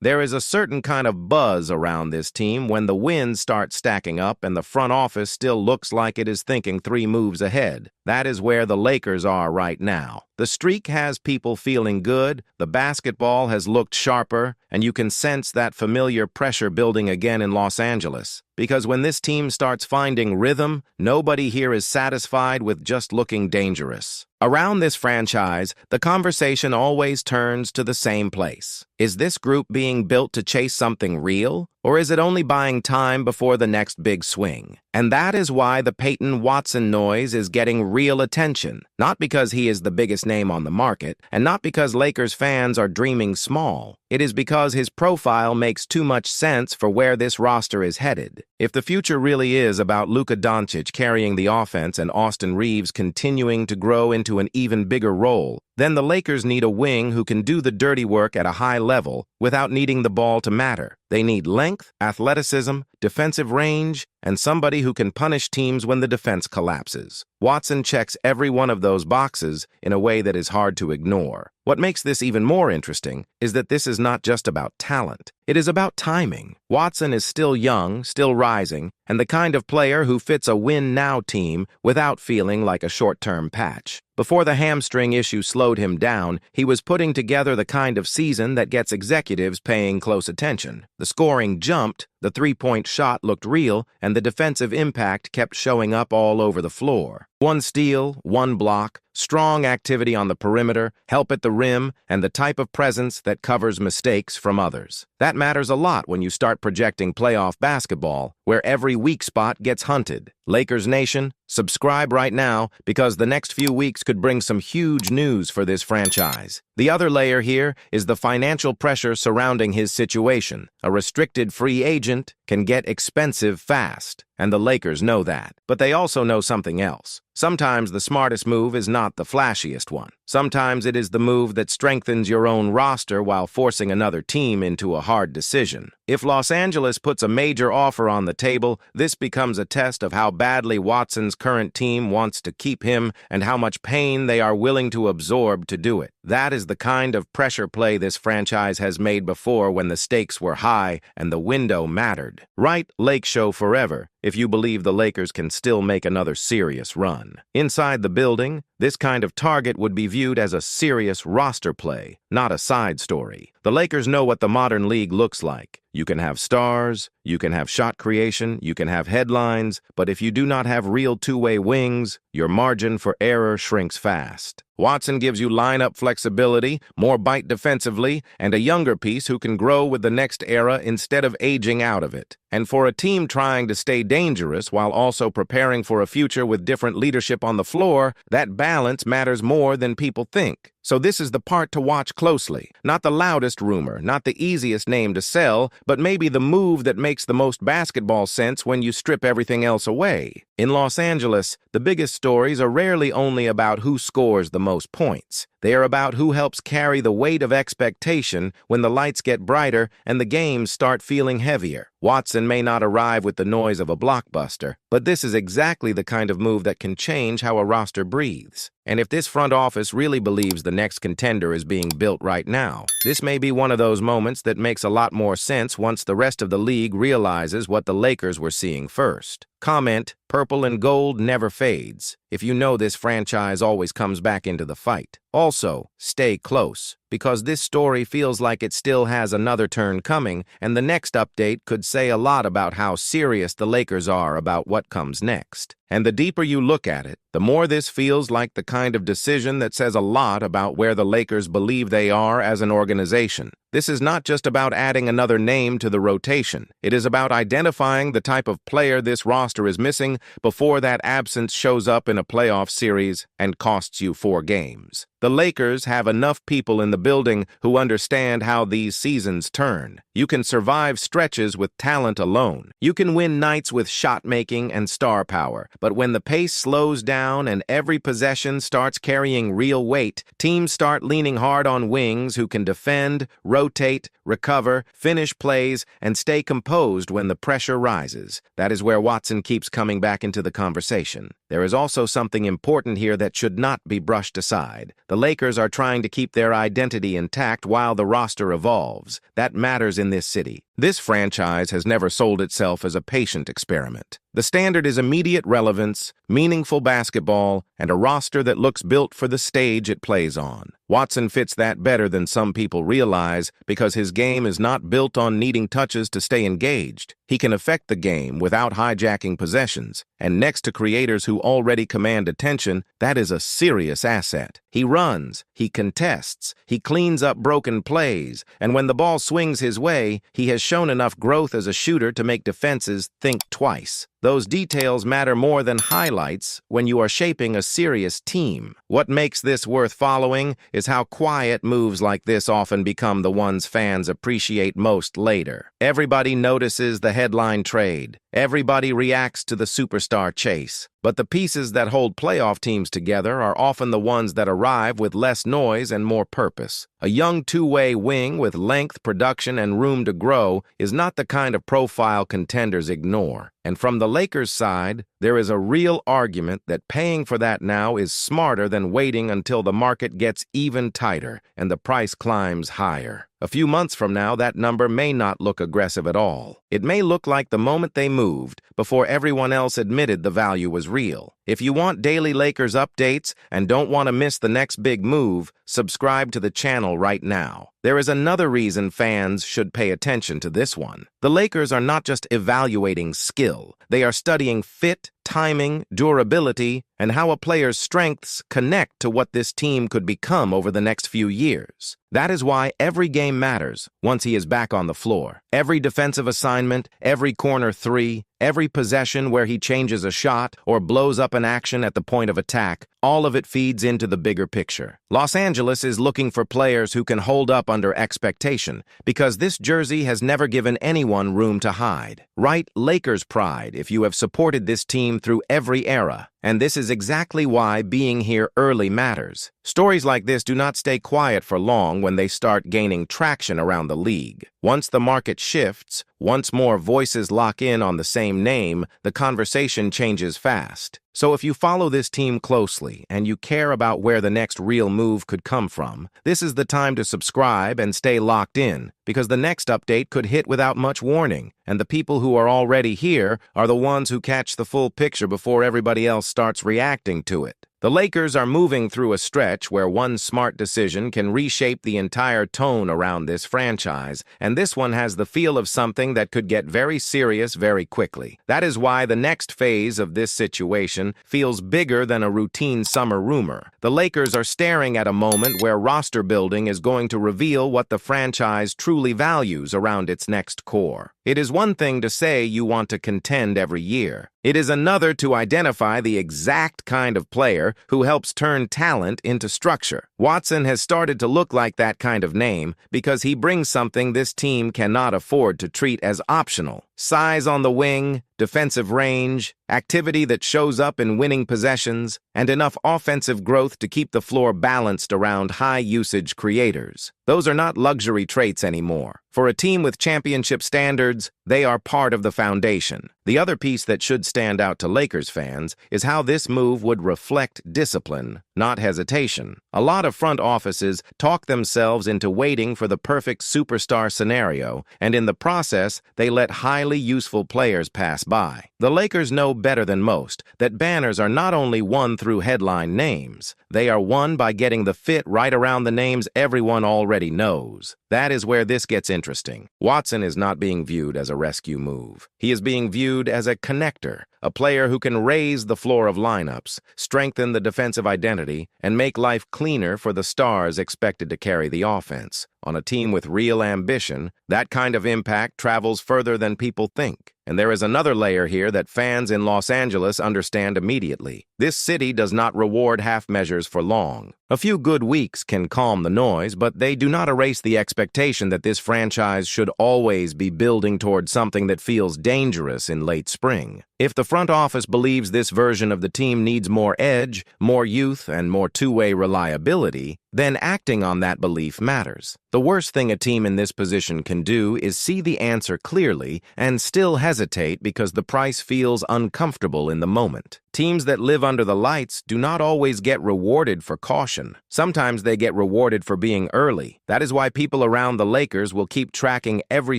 There is a certain kind of buzz around this team when the wins start stacking up and the front office still looks like it is thinking 3 moves ahead. That is where the Lakers are right now. The streak has people feeling good, the basketball has looked sharper, and you can sense that familiar pressure building again in Los Angeles. Because when this team starts finding rhythm, nobody here is satisfied with just looking dangerous. Around this franchise, the conversation always turns to the same place. Is this group being built to chase something real, or is it only buying time before the next big swing? And that is why the Peyton Watson noise is getting real attention. Not because he is the biggest name on the market, and not because Lakers fans are dreaming small. It is because his profile makes too much sense for where this roster is headed. If the future really is about Luka Doncic carrying the offense and Austin Reeves continuing to grow into an even bigger role, then the Lakers need a wing who can do the dirty work at a high level without needing the ball to matter. They need length, athleticism, defensive range, and somebody who can punish teams when the defense collapses. Watson checks every one of those boxes in a way that is hard to ignore. What makes this even more interesting is that this is not just about talent. It is about timing. Watson is still young, still rising, and the kind of player who fits a win-now team without feeling like a short-term patch. Before the hamstring issue slowed him down, he was putting together the kind of season that gets executives paying close attention. The scoring jumped, the three-point shot looked real, and the defensive impact kept showing up all over the floor. 1 steal, 1 block, strong activity on the perimeter, help at the rim, and the type of presence that covers mistakes from others. That matters a lot when you start projecting playoff basketball, where every weak spot gets hunted. Lakers Nation, subscribe right now because the next few weeks could bring some huge news for this franchise. The other layer here is the financial pressure surrounding his situation. A restricted free agent can get expensive fast, and the Lakers know that. But they also know something else. Sometimes the smartest move is not the flashiest one. Sometimes it is the move that strengthens your own roster while forcing another team into a hard decision. If Los Angeles puts a major offer on the table, this becomes a test of how badly Watson's current team wants to keep him and how much pain they are willing to absorb to do it. That is the kind of pressure play this franchise has made before when the stakes were high and the window mattered. Right, Lake Show forever, if you believe the Lakers can still make another serious run. Inside the building, this kind of target would be viewed as a serious roster play, not a side story. The Lakers know what the modern league looks like. You can have stars, you can have shot creation, you can have headlines, but if you do not have real two-way wings, your margin for error shrinks fast. Watson gives you lineup flexibility, more bite defensively, and a younger piece who can grow with the next era instead of aging out of it. And for a team trying to stay dangerous while also preparing for a future with different leadership on the floor, that balance matters more than people think. So this is the part to watch closely. Not the loudest rumor, not the easiest name to sell, but maybe the move that makes the most basketball sense when you strip everything else away. In Los Angeles, the biggest stories are rarely only about who scores the most points. They are about who helps carry the weight of expectation when the lights get brighter and the games start feeling heavier. Watson may not arrive with the noise of a blockbuster, but this is exactly the kind of move that can change how a roster breathes. And if this front office really believes the next contender is being built right now, this may be one of those moments that makes a lot more sense once the rest of the league realizes what the Lakers were seeing first. Comment, purple and gold never fades. If you know this franchise always comes back into the fight. Also, stay close, because this story feels like it still has another turn coming, and the next update could say a lot about how serious the Lakers are about what comes next. And the deeper you look at it, the more this feels like the kind of decision that says a lot about where the Lakers believe they are as an organization. This is not just about adding another name to the rotation. It is about identifying the type of player this roster is missing before that absence shows up in a playoff series and costs you 4 games. The Lakers have enough people in the building who understand how these seasons turn. You can survive stretches with talent alone. You can win nights with shot-making and star power. But when the pace slows down and every possession starts carrying real weight, teams start leaning hard on wings who can defend, rotate, recover, finish plays, and stay composed when the pressure rises. That is where Watson keeps coming back into the conversation. There is also something important here that should not be brushed aside. The Lakers are trying to keep their identity intact while the roster evolves. That matters in this city. This franchise has never sold itself as a patient experiment. The standard is immediate relevance, meaningful basketball, and a roster that looks built for the stage it plays on. Watson fits that better than some people realize because his game is not built on needing touches to stay engaged. He can affect the game without hijacking possessions, and next to creators who already command attention, that is a serious asset. He runs, he contests, he cleans up broken plays, and when the ball swings his way, he has shown enough growth as a shooter to make defenses think twice. Those details matter more than highlights when you are shaping a serious team. What makes this worth following is how quiet moves like this often become the ones fans appreciate most later. Everybody notices the headline trade. Everybody reacts to the superstar chase. But the pieces that hold playoff teams together are often the ones that arrive with less noise and more purpose. A young two-way wing with length, production, and room to grow is not the kind of profile contenders ignore. And from the Lakers' side, there is a real argument that paying for that now is smarter than waiting until the market gets even tighter and the price climbs higher. A few months from now, that number may not look aggressive at all. It may look like the moment they moved, before everyone else admitted the value was real. If you want daily Lakers updates and don't want to miss the next big move, subscribe to the channel right now. There is another reason fans should pay attention to this one. The Lakers are not just evaluating skill. They are studying fit, timing, durability, and how a player's strengths connect to what this team could become over the next few years. That is why every game matters once he is back on the floor. Every defensive assignment, every corner three, every possession where he changes a shot or blows up an action at the point of attack, all of it feeds into the bigger picture. Los Angeles is looking for players who can hold up under expectation because this jersey has never given anyone room to hide. Write Lakers pride if you have supported this team through every era. And this is exactly why being here early matters. Stories like this do not stay quiet for long when they start gaining traction around the league. Once the market shifts, once more voices lock in on the same name, the conversation changes fast. So if you follow this team closely and you care about where the next real move could come from, this is the time to subscribe and stay locked in, because the next update could hit without much warning, and the people who are already here are the ones who catch the full picture before everybody else starts reacting to it. The Lakers are moving through a stretch where one smart decision can reshape the entire tone around this franchise, and this one has the feel of something that could get very serious very quickly. That is why the next phase of this situation feels bigger than a routine summer rumor. The Lakers are staring at a moment where roster building is going to reveal what the franchise truly values around its next core. It is one thing to say you want to contend every year. It is another to identify the exact kind of player who helps turn talent into structure. Watson has started to look like that kind of name because he brings something this team cannot afford to treat as optional. Size on the wing, defensive range, activity that shows up in winning possessions, and enough offensive growth to keep the floor balanced around high-usage creators. Those are not luxury traits anymore. For a team with championship standards, they are part of the foundation. The other piece that should stand out to Lakers fans is how this move would reflect discipline, not hesitation. A lot of front offices talk themselves into waiting for the perfect superstar scenario, and in the process, they let highly useful players pass by. The Lakers know better than most that banners are not only won through headline names, they are won by getting the fit right around the names everyone already knows. That is where this gets interesting. Watson is not being viewed as a rescue move. He is being viewed as a connector, a player who can raise the floor of lineups, strengthen the defensive identity, and make life cleaner for the stars expected to carry the offense. On a team with real ambition, that kind of impact travels further than people think. And there is another layer here that fans in Los Angeles understand immediately. This city does not reward half measures for long. A few good weeks can calm the noise, but they do not erase the expectation that this franchise should always be building toward something that feels dangerous in late spring. If the front office believes this version of the team needs more edge, more youth, and more two-way reliability, then acting on that belief matters. The worst thing a team in this position can do is see the answer clearly and still hesitate because the price feels uncomfortable in the moment. Teams that live under the lights do not always get rewarded for caution. Sometimes they get rewarded for being early. That is why people around the Lakers will keep tracking every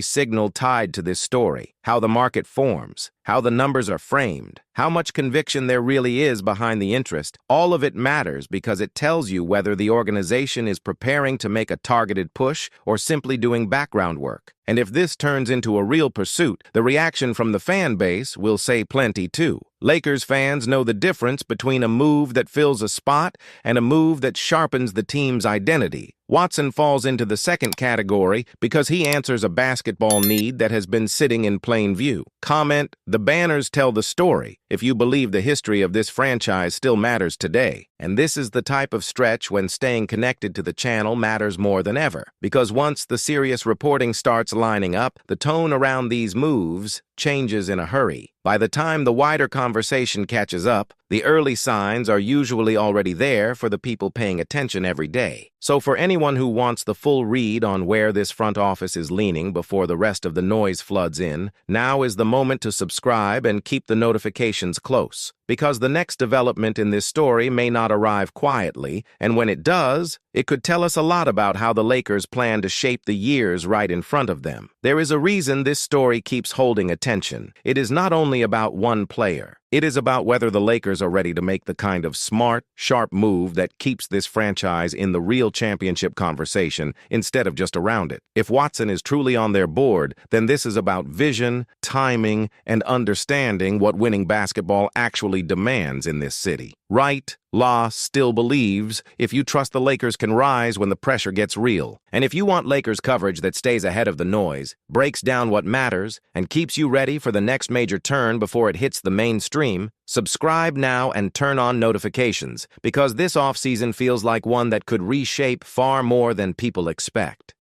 signal tied to this story. How the market forms, how the numbers are framed, how much conviction there really is behind the interest. All of it matters because it tells you whether the organization is preparing to make a targeted push or simply doing background work. And if this turns into a real pursuit, the reaction from the fan base will say plenty too. Lakers fans know the difference between a move that fills a spot and a move that sharpens the team's identity. Watson falls into the second category because he answers a basketball need that has been sitting in plain view. Comment, the banners tell the story, if you believe the history of this franchise still matters today. And this is the type of stretch when staying connected to the channel matters more than ever. Because once the serious reporting starts lining up, the tone around these moves changes in a hurry. By the time the wider conversation catches up, the early signs are usually already there for the people paying attention every day. So for anyone who wants the full read on where this front office is leaning before the rest of the noise floods in, now is the moment to subscribe and keep the notifications close. Because the next development in this story may not arrive quietly, and when it does, it could tell us a lot about how the Lakers plan to shape the years right in front of them. There is a reason this story keeps holding attention. It is not only about one player. It is about whether the Lakers are ready to make the kind of smart, sharp move that keeps this franchise in the real championship conversation instead of just around it. If Watson is truly on their board, then this is about vision, timing, and understanding what winning basketball actually demands in this city. Right? Law still believes if you trust the Lakers can rise when the pressure gets real. And if you want Lakers coverage that stays ahead of the noise, breaks down what matters, and keeps you ready for the next major turn before it hits the mainstream, subscribe now and turn on notifications, because this offseason feels like one that could reshape far more than people expect.